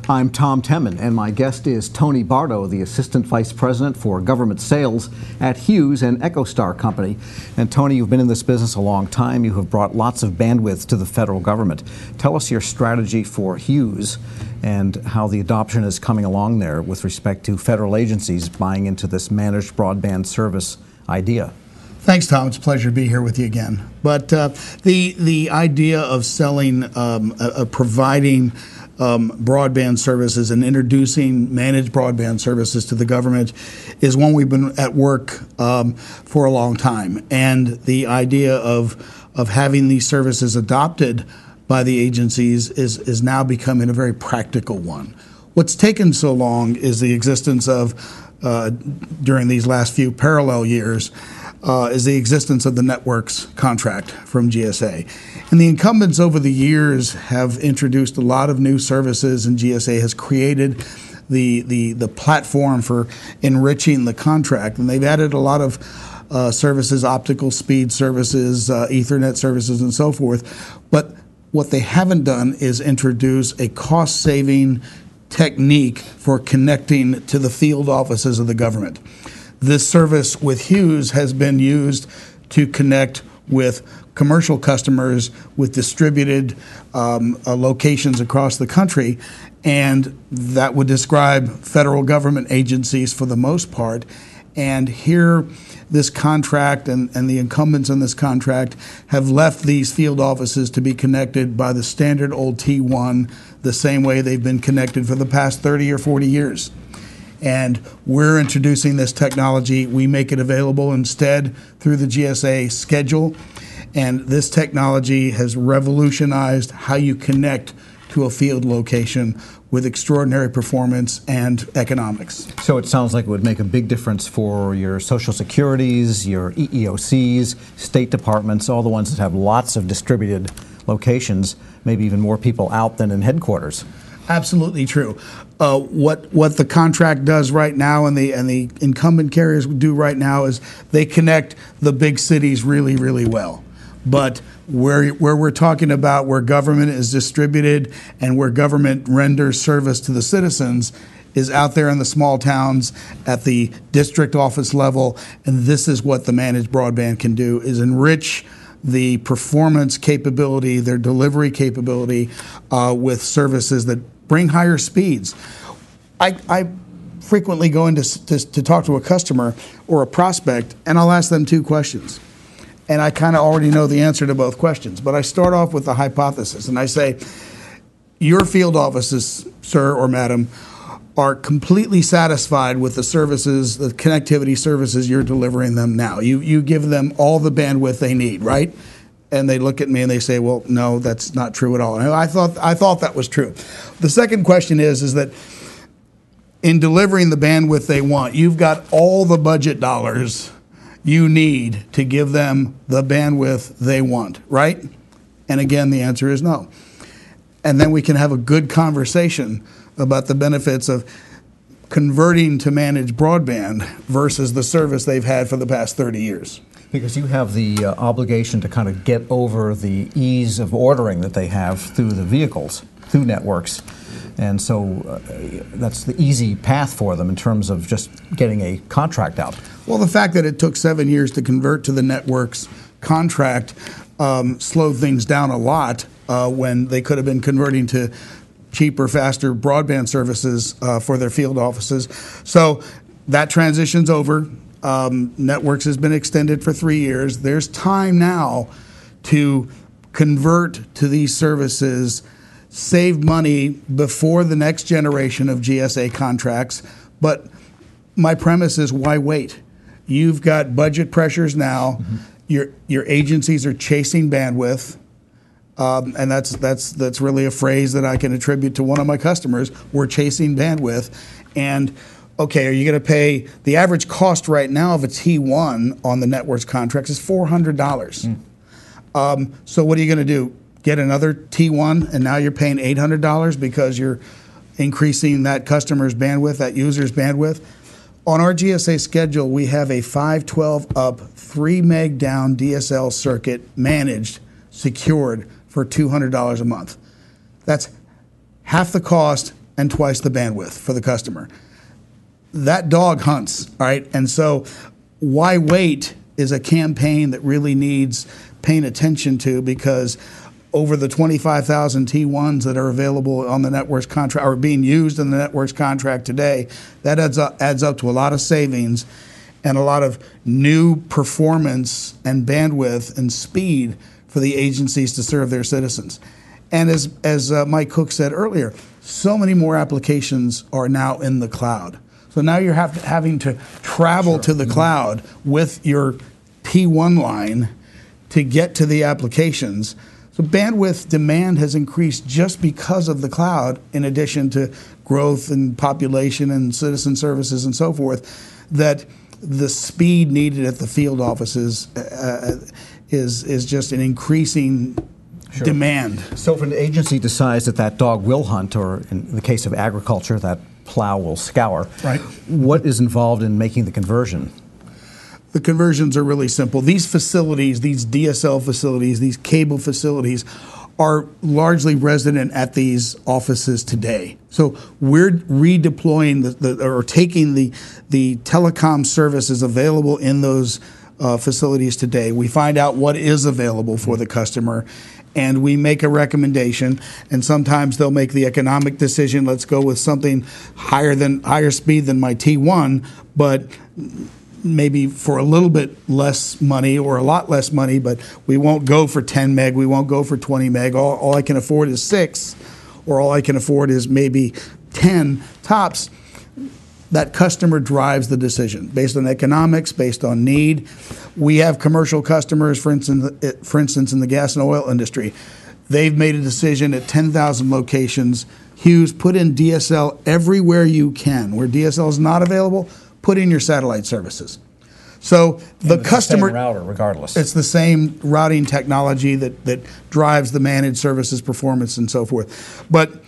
I'm Tom Temin, and my guest is Tony Bardo, the Assistant Vice President for Government Sales at Hughes and EchoStar Company. And Tony, you've been in this business a long time. You have brought lots of bandwidth to the federal government. Tell us your strategy for Hughes and how the adoption is coming along there with respect to federal agencies buying into this managed broadband service idea. Thanks, Tom. It's a pleasure to be here with you again. But the idea of selling, providing broadband services and introducing managed broadband services to the government is one we've been at work for a long time. And the idea of having these services adopted by the agencies is now becoming a very practical one. What's taken so long is the existence of, during these last few parallel years, is the existence of the networks contract from GSA. And the incumbents over the years have introduced a lot of new services, and GSA has created the platform for enriching the contract. And they've added a lot of services, optical speed services, Ethernet services, and so forth. But what they haven't done is introduce a cost-saving technique for connecting to the field offices of the government. This service with Hughes has been used to connect with commercial customers with distributed locations across the country, and that would describe federal government agencies for the most part. And here, this contract and the incumbents in this contract have left these field offices to be connected by the standard old T1, the same way they've been connected for the past 30 or 40 years. And we're introducing this technology. We make it available instead through the GSA schedule. And this technology has revolutionized how you connect to a field location with extraordinary performance and economics. So it sounds like it would make a big difference for your Social Securities, your EEOCs, State Departments, all the ones that have lots of distributed locations, maybe even more people out than in headquarters. Absolutely true. What the contract does right now and the incumbent carriers do right now is they connect the big cities really, really well. But where we're talking about where government is distributed and where government renders service to the citizens is out there in the small towns at the district office level. And this is what the managed broadband can do, is enrich the performance capability, their delivery capability with services that bring higher speeds. I frequently go in to talk to a customer or a prospect, and I'll ask them two questions. And I kind of already know the answer to both questions. But I start off with the hypothesis, and I say, your field offices, sir or madam, are completely satisfied with the services, the connectivity services you're delivering them now. You give them all the bandwidth they need, right? And they look at me and they say, well, no, that's not true at all. And I thought that was true. The second question is that in delivering the bandwidth they want, you've got all the budget dollars you need to give them the bandwidth they want, right? And again, the answer is no. And then we can have a good conversation about the benefits of converting to managed broadband versus the service they've had for the past 30 years. Because you have the obligation to kind of get over the ease of ordering that they have through the vehicles, through networks. And so that's the easy path for them in terms of just getting a contract out. Well, the fact that it took 7 years to convert to the networks contract slowed things down a lot when they could have been converting to cheaper, faster broadband services for their field offices. So that transition's over. Networks has been extended for 3 years. There's time now to convert to these services, save money before the next generation of GSA contracts. But my premise is, why wait? You've got budget pressures now. Mm-hmm. Your agencies are chasing bandwidth. And that's really a phrase that I can attribute to one of my customers. We're chasing bandwidth. And okay, are you going to pay the average cost right now of a T1 on the networks contracts is $400. So what are you going to do? Get another T1 and now you're paying $800 because you're increasing that customer's bandwidth, that user's bandwidth? On our GSA schedule, we have a 512 up, 3 meg down DSL circuit managed, secured for $200 a month. That's half the cost and twice the bandwidth for the customer. That dog hunts, all right? And so why wait is a campaign that really needs paying attention to, because over the 25,000 T1s that are available on the network's contract or being used in the network's contract today, that adds up to a lot of savings and a lot of new performance and bandwidth and speed for the agencies to serve their citizens. And as Mike Cook said earlier, so many more applications are now in the cloud. So now you're having to travel to the cloud with your T1 line to get to the applications. So bandwidth demand has increased just because of the cloud, in addition to growth in population and citizen services and so forth, that the speed needed at the field offices is just an increasing demand. So if an agency decides that that dog will hunt, or in the case of agriculture, that plow will scour, right, what is involved in making the conversion? The conversions are really simple. These facilities, these DSL facilities, these cable facilities are largely resident at these offices today. So we're redeploying or taking the telecom services available in those facilities today. We find out what is available for the customer, and we make a recommendation, and sometimes they'll make the economic decision, let's go with something higher speed than my T1, but maybe for a little bit less money or a lot less money, but we won't go for 10 meg, we won't go for 20 meg. All I can afford is 6, or all I can afford is maybe 10 tops. That customer drives the decision based on economics, based on need. We have commercial customers, for instance, in the gas and oil industry. They've made a decision at 10,000 locations. Hughes, put in DSL everywhere you can. Where DSL is not available, put in your satellite services. So the customer, the same router regardless. It's the same routing technology that drives the managed services performance and so forth. But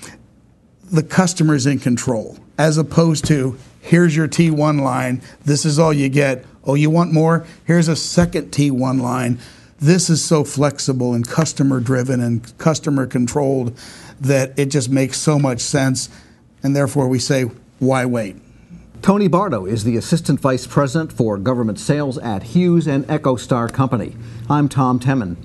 the customer's in control, as opposed to, here's your T1 line, this is all you get. Oh, you want more? Here's a second T1 line. This is so flexible and customer driven and customer controlled that it just makes so much sense. And therefore we say, why wait? Tony Bardo is the Assistant Vice President for Government Sales at Hughes and EchoStar Company. I'm Tom Temin.